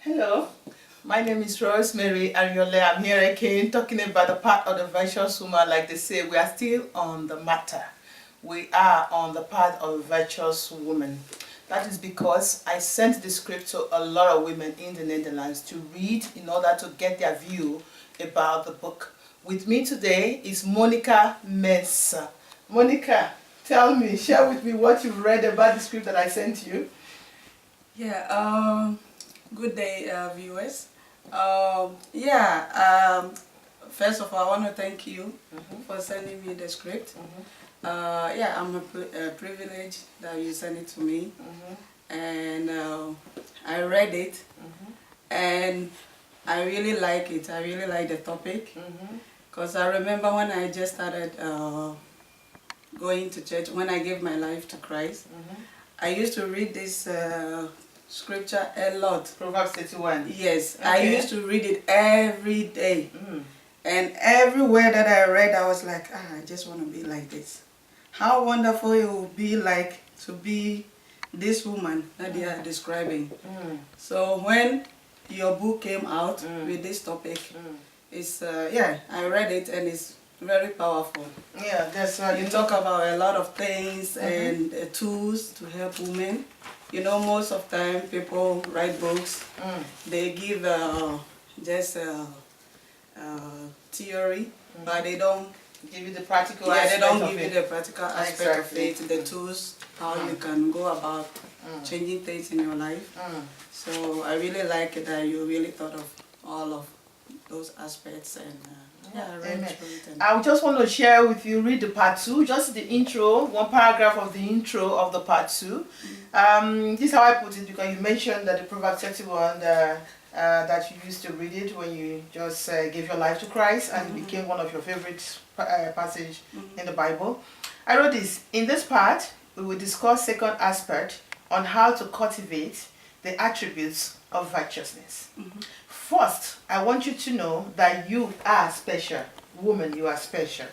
Hello, my name is Rosemary Ariole. I'm here again talking about the part of the virtuous woman. Like they say, we are still on the matter. We are on the part of a virtuous woman. That is because I sent the script to a lot of women in the Netherlands to read in order to get their view about the book. With me today is Monica Mensah. Monica, tell me, share with me what you've read about the script that I sent you. Yeah, good day, viewers. First of all, I want to thank you for sending me the script. Yeah, I'm privileged that you sent it to me, and I read it, and I really like it. I really like the topic, because I remember when I just started going to church, when I gave my life to Christ, I used to read this scripture a lot. Proverbs 31. Yes, Okay. I used to read it every day. And everywhere that I read, I was like, I just want to be like this. How wonderful it would be like to be this woman that they are describing. So when your book came out with this topic, it's I read it and it's very powerful. Yeah, that's right. You talk about a lot of things and tools to help women. You know, most of the time people write books, they give just theory, but they don't give you the practical they aspect don't of give it. you the practical aspect of it, the tools, how you can go about changing things in your life. So I really like it that you really thought of all of those aspects, and I read through it. And I just want to share with you, read the part 2, just the intro, one paragraph of the intro of the part 2. This is how I put it, because you mentioned that the Proverbs 31 that you used to read it when you just gave your life to Christ and it became one of your favorite passage in the Bible. I wrote this. In this part, we will discuss second aspect on how to cultivate the attributes of righteousness. First, I want you to know that you are special. Woman, you are special.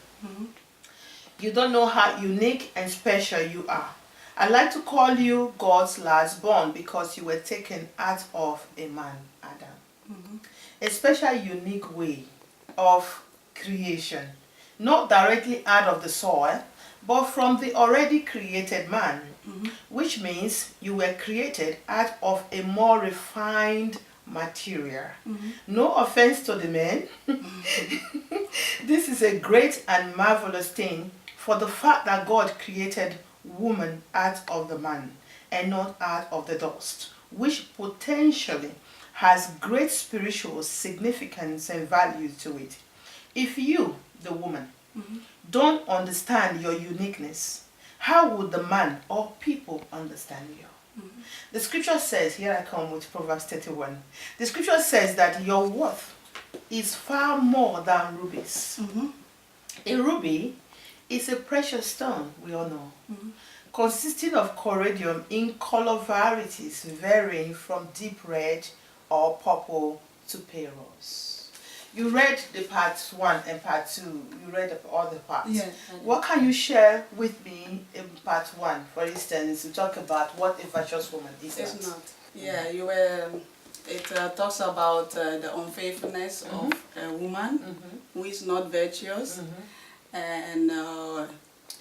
You don't know how unique and special you are. I like to call you God's last born because you were taken out of a man, Adam. A special, unique way of creation. Not directly out of the soil, but from the already created man. Which means you were created out of a more refined material. No offense to the men. This is a great and marvelous thing, for the fact that God created woman out of the man and not out of the dust, which potentially has great spiritual significance and value to it. If you, the woman, don't understand your uniqueness, how would the man or people understand you? The scripture says, here I come with Proverbs 31. The scripture says that your worth is far more than rubies. A ruby is a precious stone, we all know, consisting of corrodium in color varieties varying from deep red or purple to pale rose. You read the part 1 and part 2. You read all the parts. Yes, what can you share with me in part 1, for instance, to talk about what a virtuous woman is? it's not. Yeah, you were. It talks about the unfaithfulness of a woman who is not virtuous, and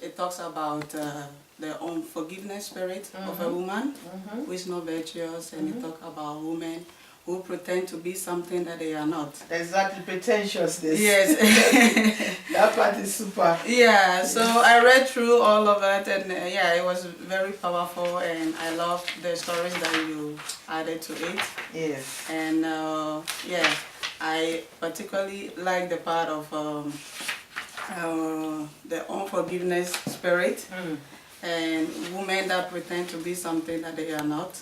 it talks about the unforgiveness spirit of a woman who is not virtuous, and it talks about women who pretend to be something that they are not. Exactly, pretentiousness. Yes. That part is super. Yeah, so I read through all of it, and it was very powerful, and I loved the stories that you added to it. Yes. And I particularly like the part of the unforgiveness spirit and women that pretend to be something that they are not.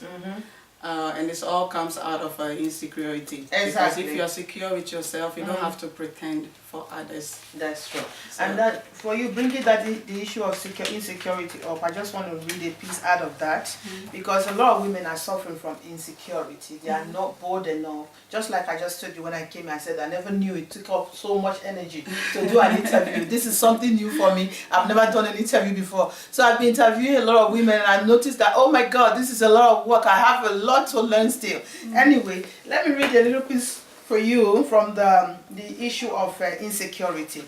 And this all comes out of insecurity. Exactly. Because if you're secure with yourself, you don't have to pretend for others. That's true. So, and that for you bringing that the issue of insecurity up, I just want to read a piece out of that, because a lot of women are suffering from insecurity. They are not bold enough. Just like I just told you when I came, I said I never knew it took up so much energy to do an interview. This is something new for me. I've never done an interview before. So I've been interviewing a lot of women, and I noticed that, oh my God, this is a lot of work. I have a lot to learn still. Anyway, let me read a little piece for you from the issue of insecurity.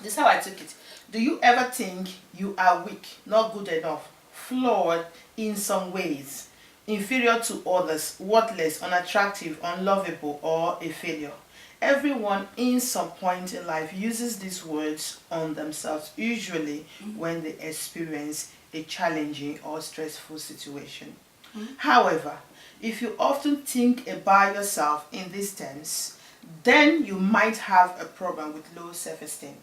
This is how I took it. Do you ever think you are weak, not good enough, flawed in some ways, inferior to others, worthless, unattractive, unlovable, or a failure? Everyone in some point in life uses these words on themselves, usually when they experience a challenging or stressful situation. However, if you often think about yourself in these terms, then you might have a problem with low self-esteem.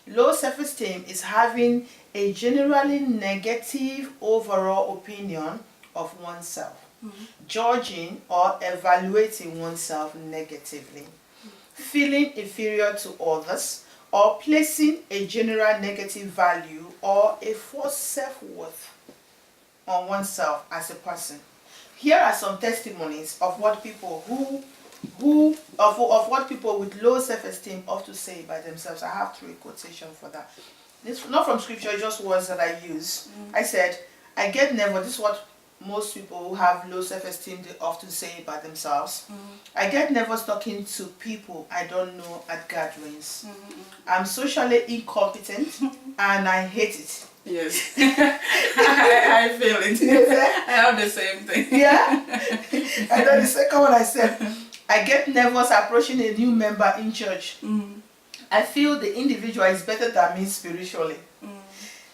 Low self-esteem is having a generally negative overall opinion of oneself, judging or evaluating oneself negatively, feeling inferior to others, or placing a general negative value or a false self-worth on oneself as a person. Here are some testimonies of what people of what people with low self-esteem ought to say by themselves. I have 3 quotations for that. This not from scripture, just words that I use. I said, I get nervous. This is what most people who have low self-esteem, they often say by themselves. I get nervous talking to people I don't know at gatherings. I'm socially incompetent and I hate it. Yes. I feel it. Yes, I have the same thing. Yeah. And then the second one I said, I get nervous approaching a new member in church. I feel the individual is better than me spiritually.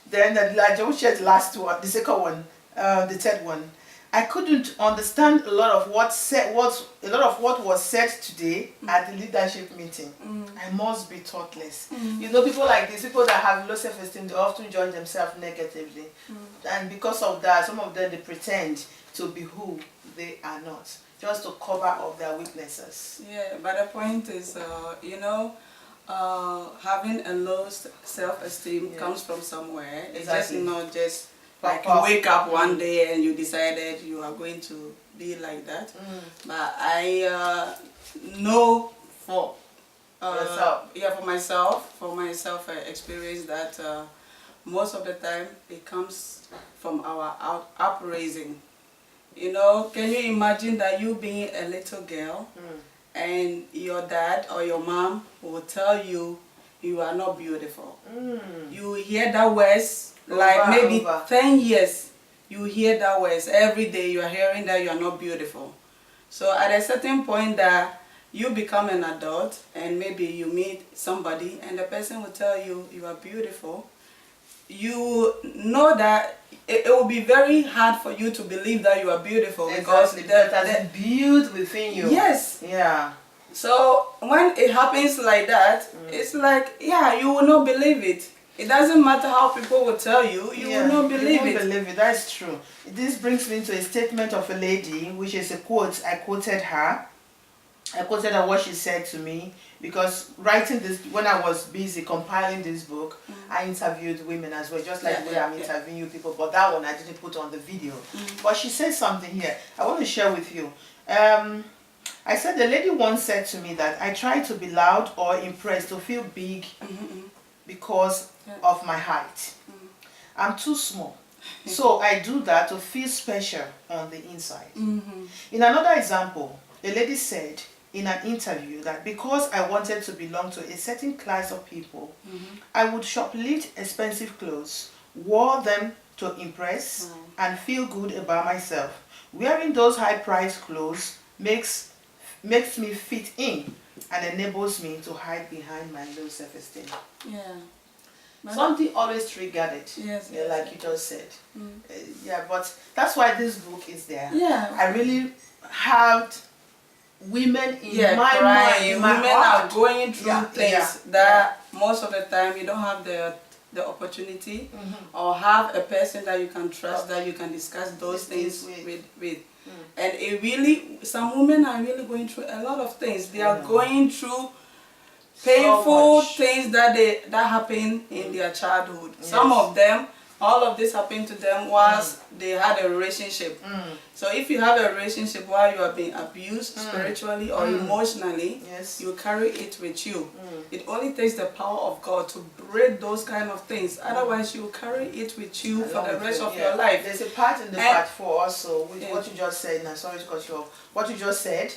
Then I just shared the last one, the second one, the third one. I couldn't understand a lot of what was said today at the leadership meeting. I must be thoughtless. You know, people like this, people that have low self-esteem, they often judge themselves negatively, and because of that, some of them, they pretend to be who they are not, just to cover up their weaknesses. Yeah, but the point is, you know, having a low self-esteem comes from somewhere. It's just not just like you wake up one day and you decided you are going to be like that. But I know for myself, I experience that most of the time it comes from our upraising. You know, can you imagine that you being a little girl and your dad or your mom will tell you you are not beautiful? You hear that words like maybe 10 years. You hear that words every day. You are hearing that you are not beautiful. So at a certain point that you become an adult and maybe you meet somebody and the person will tell you you are beautiful, you know that it will be very hard for you to believe that you are beautiful because that has built within you. Yes. Yeah. So when it happens like that, it's like, yeah, you will not believe it. It doesn't matter how people will tell you, you will not believe it. Believe it. That's true. This brings me to a statement of a lady, which is a quote. I quoted her what she said to me, because writing this, when I was busy compiling this book, I interviewed women as well, just like the way I'm interviewing you people, but that one I didn't put on the video. But she said something here I want to share with you. I said, the lady once said to me that I try to be loud or impressed, to feel big because of my height. I'm too small. So I do that to feel special on the inside. In another example, a lady said in an interview that because I wanted to belong to a certain class of people, I would shoplift expensive clothes, wore them to impress and feel good about myself. Wearing those high-priced clothes makes me fit in and enables me to hide behind my low self-esteem. Yeah. Something always triggered it. Yes. Like you just said. But that's why this book is there. Yeah. I really had women in my mind. In my women heart. are going through things that most of the time you don't have the opportunity or have a person that you can trust, that you can discuss those things with. And it really, some women are really going through a lot of things. They are going through painful things that happen in their childhood. Some of them all of this happened to them whilst they had a relationship. So if you have a relationship while you are being abused spiritually or emotionally, Yes. you carry it with you. It only takes the power of God to break those kind of things. Otherwise, you carry it with you for the rest of your life. There's a part in the part 4 also with Yeah. what you just said. Now, sorry to cut you off. What you just said.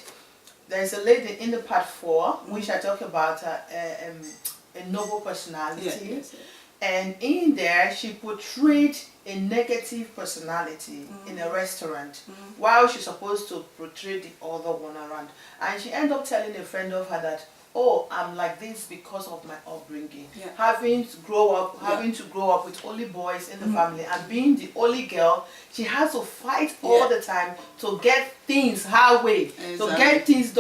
There's a lady in the part 4 which I talk about a noble personality. Yes. And in there, she portrayed a negative personality in a restaurant while she's supposed to portray the other one around. And she ended up telling a friend of her that, oh, I'm like this because of my upbringing. Having to grow up with only boys in the family and being the only girl, she has to fight all the time to get things her way, to get things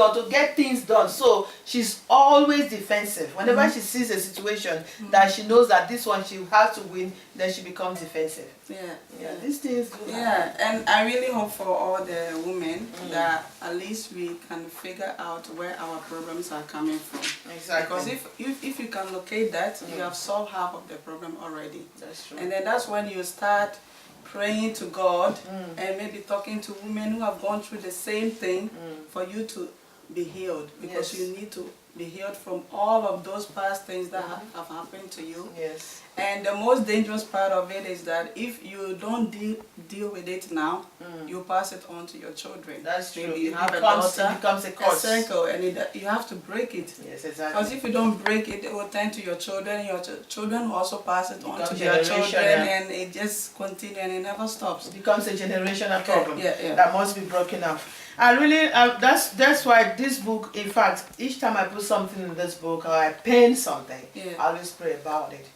done, So she's always defensive. Whenever she sees a situation that she knows that this one she has to win, then she becomes defensive. These things do happen. And I really hope for all the women that at least we can figure out where our problems are coming from. Exactly. Because if you can locate that, you have solved half of the problem already. That's true. And then that's when you start praying to God and maybe talking to women who have gone through the same thing for you to be healed. Because you need to be healed from all of those past things that have happened to you. Yes. And the most dangerous part of it is that if you don't deal with it now, you pass it on to your children. That's true. Maybe you It have becomes a a curse. circle, and you have to break it. Yes, exactly. Because if you don't break it, it will turn to your children. Your children will also pass it on to their generational. children, and it just continues and it never stops. It becomes a generational problem Yeah. that must be broken up. I really, that's why this book, in fact, each time I put something in this book or I pen something, I always pray about it.